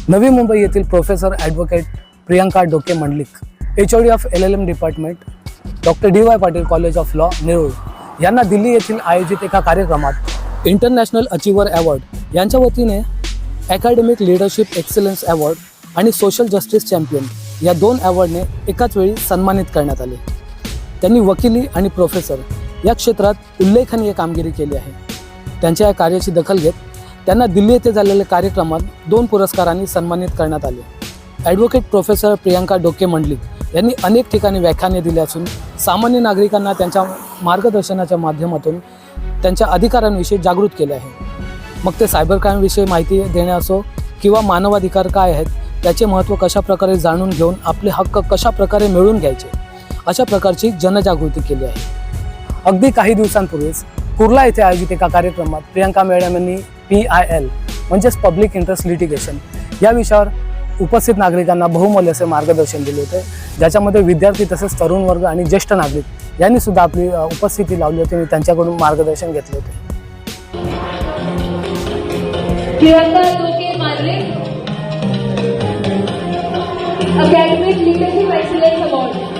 नवी मुंबई येथील professor advocate Priyanka डोके Mandlik, HOD of LLM department, doctor DY Patil college of law Nerul यांना दिल्ली येथील आयोजित एका कार्यक्रमात इंटरनॅशनल अचिव्हर अवॉर्ड यांच्या वतीने अकॅडमिक लीडरशिप एक्सलन्स अवॉर्ड आणि सोशल जस्टिस चॅम्पियन या 2 अवॉर्डने एकाच वेळी सन्मानित करण्यात आले। त्यांनी वकिली आणि प्रोफेसर या क्षेत्रात उल्लेखनीय कामगिरी केली आहे। त्यांच्या या कार्याची दखल घेत त्यांना दिल्ली येथे झालेल्या कार्यक्रमात 2 पुरस्कारांनी सन्मानित करण्यात आले। ॲडव्होकेट प्रोफेसर प्रियंका डोके मंडलिक यांनी अनेक ठिकाणी व्याख्याने दिली असून सामान्य नागरिकांना त्यांच्या मार्गदर्शनाच्या माध्यमातून त्यांच्या अधिकारांविषयी जागृत केले आहे। मग ते सायबर क्राईमविषयी माहिती देणे असो किंवा मानवाधिकार काय आहेत, त्याचे महत्त्व कशा प्रकारे जाणून घेऊन आपले हक्क कशा प्रकारे मिळवून घ्यायचे, अशा प्रकारची जनजागृती केली आहे। अगदी काही दिवसांपूर्वीच कुर्ला येथे आयोजित एका कार्यक्रमात प्रियंका मॅडम यांनी PIL म्हणजेच पब्लिक इंटरेस्ट लिटिगेशन या विषयावर उपस्थित नागरिकांना बहुमूल्य असे मार्गदर्शन दिले होते, ज्याच्यामध्ये विद्यार्थी तसेच तरुण वर्ग आणि ज्येष्ठ नागरिक यांनी सुद्धा आपली उपस्थिती लावली होती आणि त्यांच्याकडून मार्गदर्शन घेतले होते। प्रियंका डोके Mandlik academic leadership excellence award.